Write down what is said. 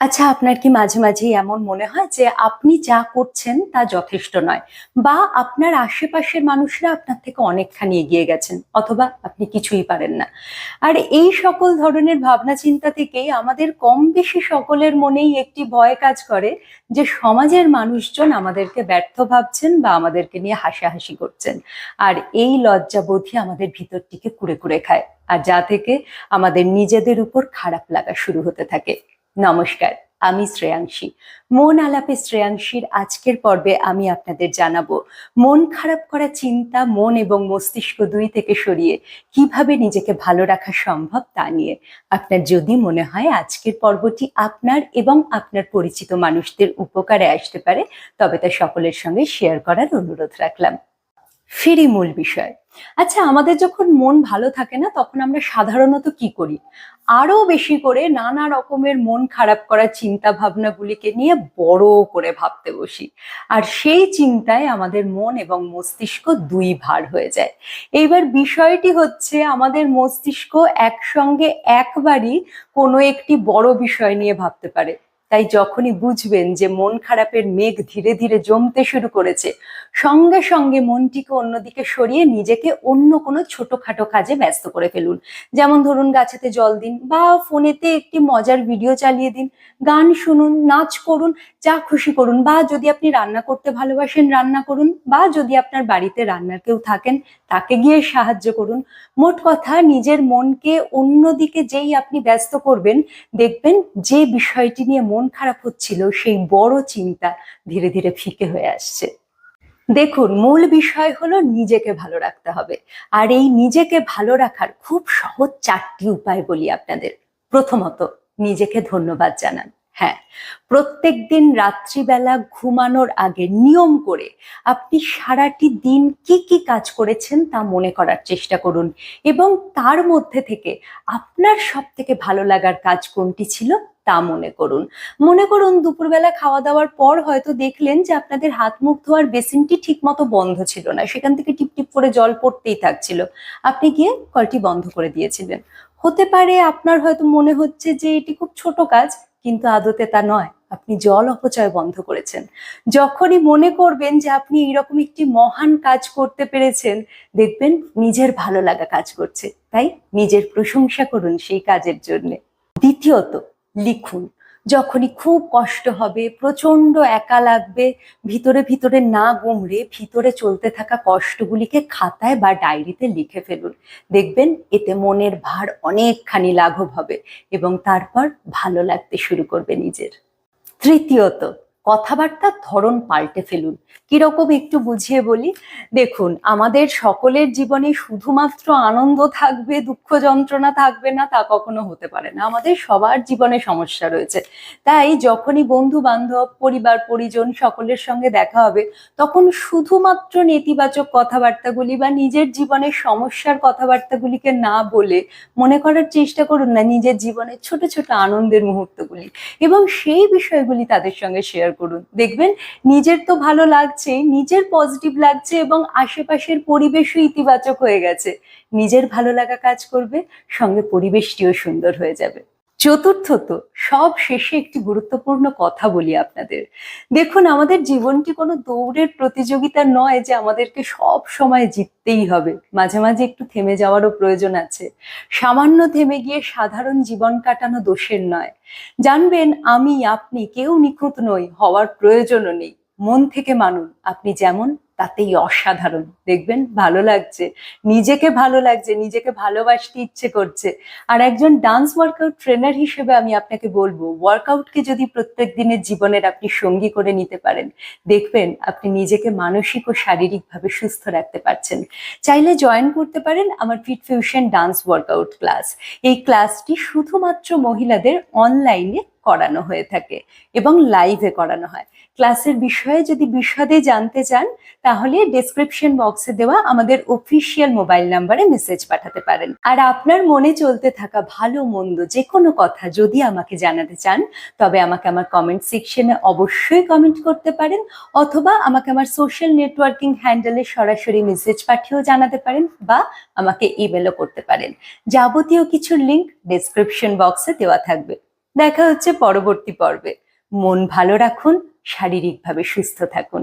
আচ্ছা, আপনার কি মাঝে মাঝেই এমন মনে হয় যে আপনি যা করছেন তা যথেষ্ট নয়, বা আপনার আশেপাশের মানুষরা আপনার থেকে অনেকখানি এগিয়ে গেছেন, অথবা আপনি কিছুই পারেন না? আর এই সকল ধরনের ভাবনা চিন্তা থেকেই আমাদের কম বেশি সকলের মনেই একটি ভয় কাজ করে যে সমাজের মানুষজন আমাদেরকে ব্যর্থ ভাবছেন বা আমাদেরকে নিয়ে হাসাহাসি করছেন। আর এই লজ্জাবোধই আমাদের ভিতরটিকে কুড়ে কুড়ে খায়, আর যা থেকে আমাদের নিজেদের উপর খারাপ লাগা শুরু হতে থাকে। নমস্কার, আমি শ্রেয়াংশী। মন আলাপে শ্রেয়াংশীর আজকের পর্বে আমি আপনাদের জানাবো মন খারাপ করা চিন্তা মন এবং মস্তিষ্ক দুই থেকে সরিয়ে কিভাবে নিজেকে ভালো রাখা সম্ভব তা নিয়ে। আপনার যদি মনে হয় আজকের পর্বটি আপনার এবং আপনার পরিচিত মানুষদের উপকারে আসতে পারে, তবে তা সকলের সঙ্গে শেয়ার করার অনুরোধ রাখলাম। ফিরি মূল বিষয়। আচ্ছা, আমাদের যখন মন ভালো থাকে না, তখন আমরা সাধারণত কি করি? আরো বেশি করে নানা রকমের মন খারাপ করা চিন্তা ভাবনাগুলিকে নিয়ে বড় করে ভাবতে বসি। আর সেই চিন্তায় আমাদের মন এবং মস্তিষ্ক দুই ভার হয়ে যায়। এইবার বিষয়টি হচ্ছে, আমাদের মস্তিষ্ক একসঙ্গে একবারই কোনো একটি বড় বিষয় নিয়ে ভাবতে পারে। তাই যখনই বুঝবেন যে মন খারাপের মেঘ ধীরে ধীরে জমতে শুরু করেছে, সঙ্গে সঙ্গে মনটিকে অন্যদিকে সরিয়ে নিজেকে অন্য কোনো ছোটখাটো কাজে ব্যস্ত করে ফেলুন। যেমন ধরুন, গাছেতে জল দিন, বা ফোনেতে একটি মজার ভিডিও চালিয়ে দিন, গান শুনুন, নাচ করুন, যা খুশি করুন। বা যদি আপনি রান্না করতে ভালোবাসেন, রান্না করুন। বা যদি আপনার বাড়িতে রান্নার কেউ থাকেন, তাকে গিয়ে সাহায্য করুন। মোট কথা, নিজের মনকে অন্যদিকে যেই আপনি ব্যস্ত করবেন, দেখবেন যে বিষয়টি নিয়ে মন খারাপ হচ্ছিল সেই বড় চিন্তা ধীরে ধীরে ফিকে হয়ে আসছে। দেখুন, মূল বিষয় হলো নিজেকে ভালো রাখতে হবে। আর এই নিজেকে ভালো রাখার খুব সহজ 4টি উপায় বলি আপনাদের। প্রথমত, নিজেকে ধন্যবাদ জানান। হ্যাঁ, প্রত্যেকদিন রাত্রিবেলা ঘুমানোর আগে নিয়ম করে আপনি সারাটি দিন কি কি কাজ করেছেন তা মনে করার চেষ্টা করুন, এবং তার মধ্যে থেকে আপনার সব থেকে ভালো লাগার কাজ কোনটি ছিল তা মনে করুন। মনে করুন, দুপুরবেলা খাওয়া দাওয়ার পর হয়তো দেখলেন যে আপনাদের হাত মুখ ধোয়ার বেসিনটি ঠিক মতো বন্ধ ছিল না, সেখান থেকে টিপ টিপ করে জল পড়তেই থাকছিল। আপনি গিয়ে কলটি বন্ধ করে দিয়েছিলেন। হতে পারে আপনার হয়তো মনে হচ্ছে যে এটি খুব ছোট কাজ, কিন্তু আদতে তা নয়। আপনি জল অপচয় বন্ধ করেছেন। যখনই মনে করবেন যে আপনি এইরকম একটি মহান কাজ করতে পেরেছেন, দেখবেন নিজের ভালো লাগা কাজ করছে। তাই নিজের প্রশংসা করুন সেই কাজের জন্য। দ্বিতীয়ত, লিখুন। যখনই খুব কষ্ট হবে, প্রচন্ড একা লাগবে, ভিতরে ভিতরে না গুমড়ে ভিতরে চলতে থাকা কষ্টগুলিকে খাতায় বা ডায়েরিতে লিখে ফেলুন। দেখবেন এতে মনের ভার অনেকখানি লাঘব হবে এবং তারপর ভালো লাগতে শুরু করবে নিজের। তৃতীয়ত, কথাবার্তার ধরন পাল্টে ফেলুন। কিরকম একটু বুঝিয়ে বলি। দেখুন, আমাদের সকলের জীবনে শুধুমাত্র আনন্দ থাকবে, দুঃখ যন্ত্রণা থাকবে না, তা কখনো হতে পারে না। আমাদের সবার জীবনে সমস্যা রয়েছে। তাই যখনই বন্ধু বান্ধব, পরিবার পরিজন সকলের সঙ্গে দেখা হবে, তখন শুধুমাত্র নেতিবাচক কথাবার্তাগুলি বা নিজের জীবনের সমস্যার কথাবার্তাগুলিকে না বলে মনে করার চেষ্টা করুন না নিজের জীবনের ছোট ছোট আনন্দের মুহূর্তগুলি, এবং সেই বিষয়গুলি তাদের সঙ্গে শেয়ার করুন। দেখবেন নিজের তো ভালো লাগছে, নিজের পজিটিভ লাগছে, এবং আশেপাশের পরিবেশও ইতিবাচক হয়ে গেছে। নিজের ভালো লাগা কাজ করবে, সঙ্গে পরিবেশটিও সুন্দর হয়ে যাবে। চতুর্থত, সব শেষে একটি গুরুত্বপূর্ণ কথা বলি আপনাদের। দেখুন, আমাদের জীবনটি কোনো দৌড়ের প্রতিযোগিতা নয় যে আমাদেরকে সব সময় জিততেই হবে। মাঝে মাঝে একটু থেমে যাওয়ারও প্রয়োজন আছে। সামান্য থেমে গিয়ে সাধারণ জীবন কাটানো দোষের নয়। জানবেন, আমি আপনি কেউ নিখুঁত নই, হওয়ার প্রয়োজনও নেই। মন থেকে মানুন, আপনি যেমন তাতেই অসাধারণ। দেখবেন ভালো লাগছে, নিজেকে ভালো লাগছে, নিজেকে ভালোবাসতে ইচ্ছে করছে। আর একজন ডান্স ওয়ার্কআউট ট্রেনার হিসেবে আমি আপনাকে বলবো, ওয়ার্কআউটকে যদি প্রত্যেক দিনের জীবনের আপনি সঙ্গী করে নিতে পারেন, দেখবেন আপনি নিজেকে মানসিক ও শারীরিকভাবে সুস্থ রাখতে পারছেন। চাইলে জয়েন করতে পারেন আমার fit fusion dance workout class. এই ক্লাসটি শুধুমাত্র মহিলাদের অনলাইনে করানো হয়ে থাকে এবং লাইভে করানো হয়। ক্লাসের বিষয়ে যদি বিশদে জানতে চান, তাহলে ডেসক্রিপশন বক্সে দেওয়া আমাদের অফিসিয়াল মোবাইল নাম্বারে মেসেজ পাঠাতে পারেন। আর আপনার মনে চলতে থাকা ভালো মন্দ যে কোনো কথা যদি আমাকে জানাতে চান, তবে আমাকে আমার কমেন্ট সেকশনে অবশ্যই কমেন্ট করতে পারেন, অথবা আমাকে আমার সোশ্যাল নেটওয়ার্কিং হ্যান্ডেলে সরাসরি মেসেজ পাঠিয়েও জানাতে পারেন, বা আমাকে ইমেলও করতে পারেন। যাবতীয় কিছুর লিঙ্ক ডেসক্রিপশন বক্সে দেওয়া থাকবে। দেখা হচ্ছে পরবর্তী পর্বে। মন ভালো রাখুন, শারীরিকভাবে সুস্থ থাকুন।